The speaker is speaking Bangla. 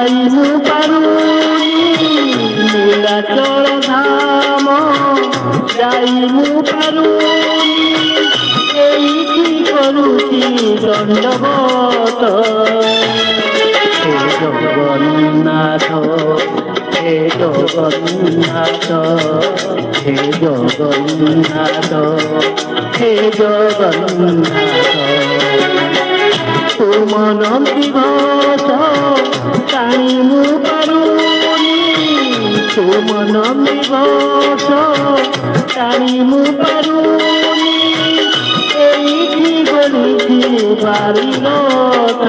যাইনু পারুনি নীলাচল ধাম যাইনু পারুনি এইটি করুছি দণ্ডবত হে জগন্নাথ হে জগন্নাথ হে জগন্নাথ হে জগন্নাথ তুম নন্দিঘোষ টাଣିমু পারুনি তুম নন্দিঘোষ টাଣିমু পারুনি এইটি বলিছি বারিলত